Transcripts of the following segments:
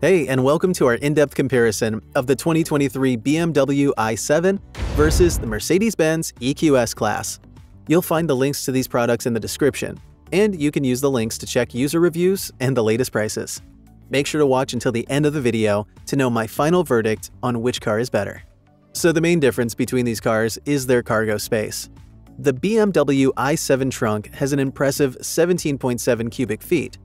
Hey, and welcome to our in-depth comparison of the 2023 BMW i7 versus the Mercedes-Benz EQS class. You'll find the links to these products in the description, and you can use the links to check user reviews and the latest prices. Make sure to watch until the end of the video to know my final verdict on which car is better. So the main difference between these cars is their cargo space. The BMW i7 trunk has an impressive 17.7 cubic feet.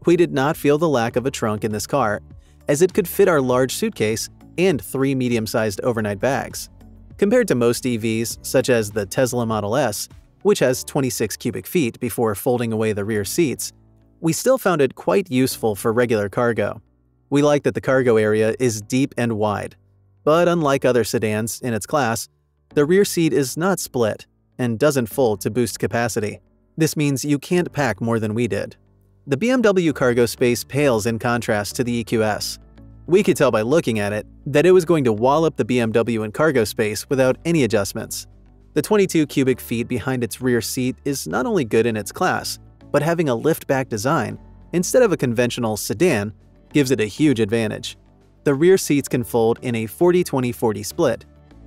We did not feel the lack of a trunk in this car, as it could fit our large suitcase and 3 medium-sized overnight bags. Compared to most EVs, such as the Tesla Model S, which has 26 cubic feet before folding away the rear seats, we still found it quite useful for regular cargo. We like that the cargo area is deep and wide, but unlike other sedans in its class, the rear seat is not split and doesn't fold to boost capacity. This means you can't pack more than we did. The BMW cargo space pales in contrast to the EQS. We could tell by looking at it that it was going to wallop the BMW in cargo space without any adjustments. The 22 cubic feet behind its rear seat is not only good in its class, but having a lift-back design instead of a conventional sedan gives it a huge advantage. The rear seats can fold in a 40-20-40 split,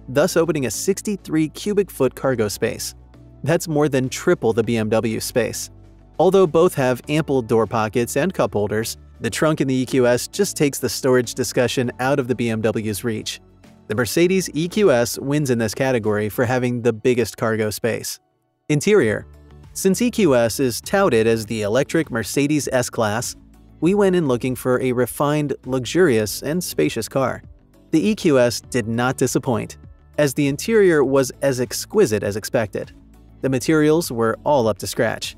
thus opening a 63 cubic foot cargo space. That's more than triple the BMW space. Although both have ample door pockets and cup holders, the trunk in the EQS just takes the storage discussion out of the BMW's reach. The Mercedes EQS wins in this category for having the biggest cargo space. Interior. Since EQS is touted as the electric Mercedes S-Class, we went in looking for a refined, luxurious, and spacious car. The EQS did not disappoint, as the interior was as exquisite as expected. The materials were all up to scratch,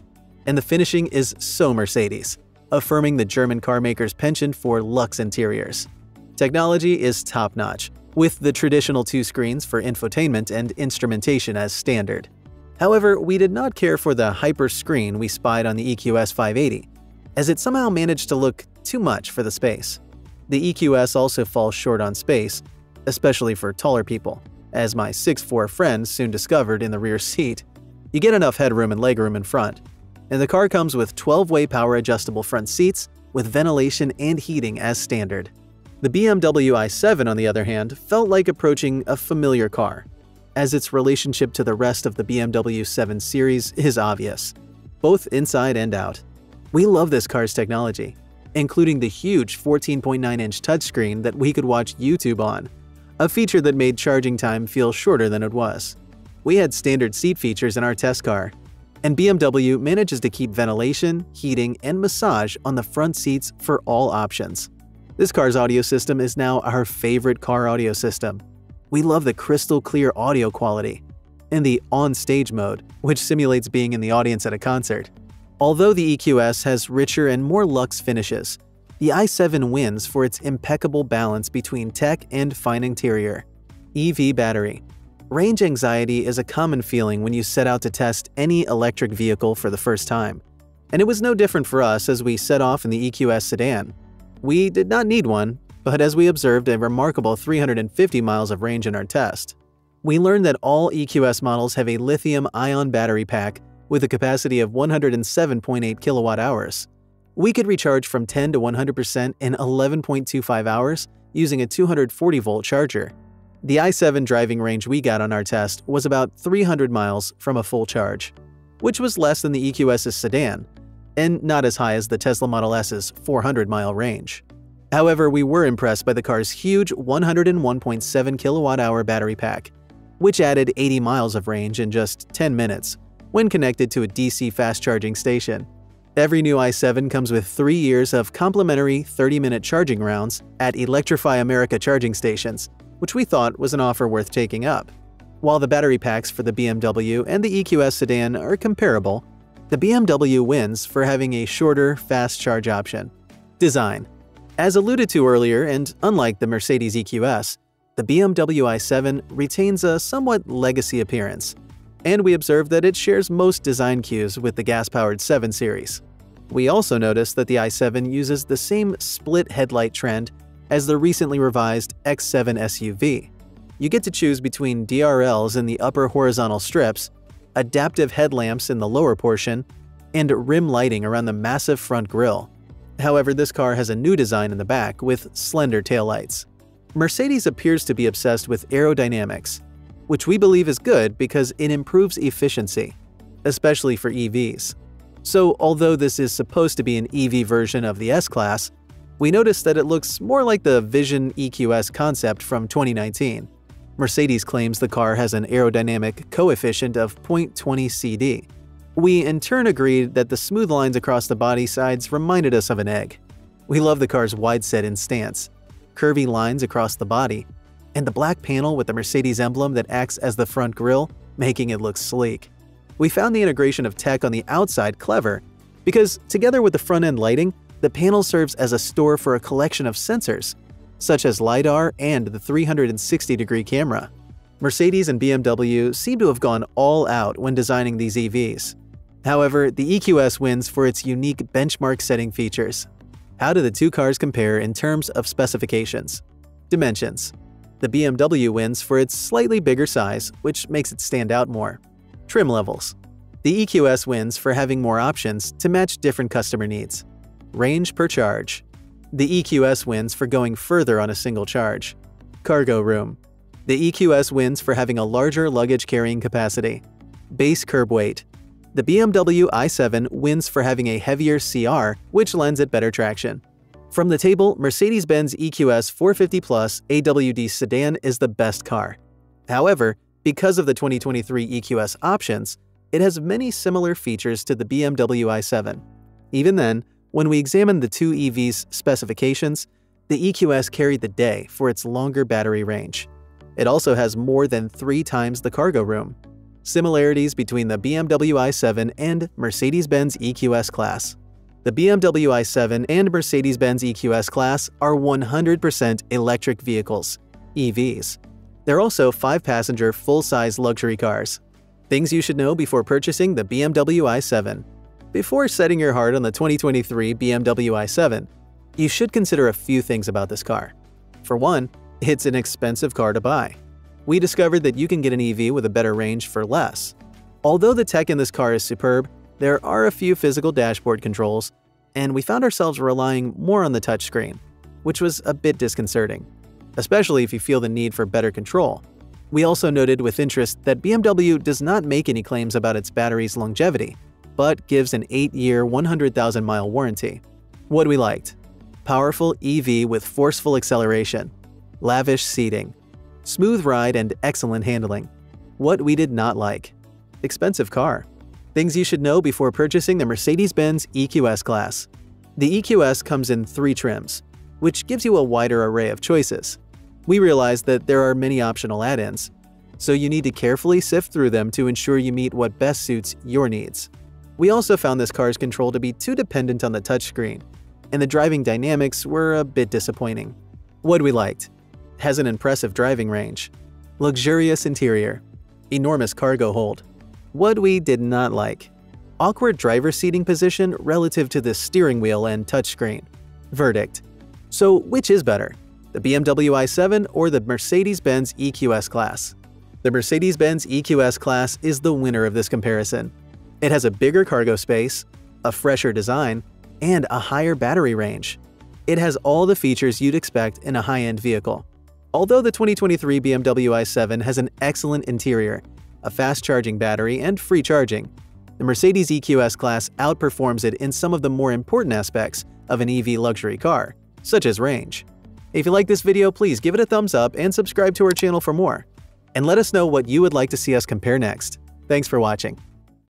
and the finishing is so Mercedes, affirming the German carmaker's penchant for luxe interiors. Technology is top-notch, with the traditional 2 screens for infotainment and instrumentation as standard. However, we did not care for the hyper screen we spied on the EQS 580, as it somehow managed to look too much for the space. The EQS also falls short on space, especially for taller people, as my 6'4" friend soon discovered in the rear seat. You get enough headroom and legroom in front, and the car comes with 12-way power-adjustable front seats with ventilation and heating as standard. The BMW i7, on the other hand, felt like approaching a familiar car, as its relationship to the rest of the BMW 7 Series is obvious, both inside and out. We love this car's technology, including the huge 14.9-inch touchscreen that we could watch YouTube on, a feature that made charging time feel shorter than it was. We had standard seat features in our test car, and BMW manages to keep ventilation, heating, and massage on the front seats for all options. This car's audio system is now our favorite car audio system. We love the crystal clear audio quality and the on-stage mode, which simulates being in the audience at a concert. Although the EQS has richer and more luxe finishes, the i7 wins for its impeccable balance between tech and fine interior. EV battery. Range anxiety is a common feeling when you set out to test any electric vehicle for the first time, and it was no different for us as we set off in the EQS sedan. We did not need one, but as we observed a remarkable 350 miles of range in our test. We learned that all EQS models have a lithium-ion battery pack with a capacity of 107.8 kilowatt-hours. We could recharge from 10 to 100% in 11.25 hours using a 240-volt charger. The i7 driving range we got on our test was about 300 miles from a full charge, which was less than the EQS's sedan, and not as high as the Tesla Model S's 400-mile range. However, we were impressed by the car's huge 101.7 kilowatt-hour battery pack, which added 80 miles of range in just 10 minutes when connected to a DC fast-charging station. Every new i7 comes with 3 years of complimentary 30-minute charging rounds at Electrify America charging stations, which we thought was an offer worth taking up. While the battery packs for the BMW and the EQS sedan are comparable, the BMW wins for having a shorter, fast charge option. Design. As alluded to earlier, and unlike the Mercedes EQS, the BMW i7 retains a somewhat legacy appearance, and we observed that it shares most design cues with the gas-powered 7 Series. We also noticed that the i7 uses the same split headlight trend as the recently revised X7 SUV. You get to choose between DRLs in the upper horizontal strips, adaptive headlamps in the lower portion, and rim lighting around the massive front grille. However, this car has a new design in the back with slender taillights. Mercedes appears to be obsessed with aerodynamics, which we believe is good because it improves efficiency, especially for EVs. So although this is supposed to be an EV version of the S-Class, we noticed that it looks more like the Vision EQS concept from 2019. Mercedes claims the car has an aerodynamic coefficient of 0.20 CD. We in turn agreed that the smooth lines across the body sides reminded us of an egg. We love the car's wide-set-in stance, curvy lines across the body, and the black panel with the Mercedes emblem that acts as the front grille, making it look sleek. We found the integration of tech on the outside clever because, together with the front-end lighting, the panel serves as a store for a collection of sensors, such as LiDAR and the 360-degree camera. Mercedes and BMW seem to have gone all out when designing these EVs. However, the EQS wins for its unique benchmark-setting features. How do the two cars compare in terms of specifications? Dimensions. The BMW wins for its slightly bigger size, which makes it stand out more. Trim levels. The EQS wins for having more options to match different customer needs. Range per charge. The EQS wins for going further on a single charge. Cargo room. The EQS wins for having a larger luggage carrying capacity. Base curb weight. The BMW i7 wins for having a heavier CR, which lends it better traction. From the table, Mercedes-Benz EQS 450 Plus AWD sedan is the best car. However, because of the 2023 EQS options, it has many similar features to the BMW i7. Even then, when we examined the two EVs' specifications, the EQS carried the day for its longer battery range. It also has more than 3 times the cargo room. Similarities between the BMW i7 and Mercedes-Benz EQS class. The BMW i7 and Mercedes-Benz EQS class are 100% electric vehicles, EVs. They're also 5-passenger full-size luxury cars. Things you should know before purchasing the BMW i7. Before setting your heart on the 2023 BMW i7, you should consider a few things about this car. For one, it's an expensive car to buy. We discovered that you can get an EV with a better range for less. Although the tech in this car is superb, there are a few physical dashboard controls, and we found ourselves relying more on the touchscreen, which was a bit disconcerting, especially if you feel the need for better control. We also noted with interest that BMW does not make any claims about its battery's longevity, but gives an 8-year, 100,000-mile warranty. What we liked: powerful EV with forceful acceleration, lavish seating, smooth ride and excellent handling. What we did not like: expensive car. Things you should know before purchasing the Mercedes-Benz EQS class. The EQS comes in 3 trims, which gives you a wider array of choices. We realize that there are many optional add-ins, so you need to carefully sift through them to ensure you meet what best suits your needs. We also found this car's control to be too dependent on the touchscreen, and the driving dynamics were a bit disappointing. What we liked: has an impressive driving range, luxurious interior, enormous cargo hold. What we did not like: awkward driver seating position relative to the steering wheel and touchscreen. Verdict: so which is better, the BMW i7 or the Mercedes-Benz EQS class? The Mercedes-Benz EQS class is the winner of this comparison. It has a bigger cargo space, a fresher design, and a higher battery range. It has all the features you'd expect in a high-end vehicle. Although the 2023 BMW i7 has an excellent interior, a fast-charging battery, and free charging, the Mercedes EQS class outperforms it in some of the more important aspects of an EV luxury car, such as range. If you like this video, please give it a thumbs up and subscribe to our channel for more. And let us know what you would like to see us compare next. Thanks for watching.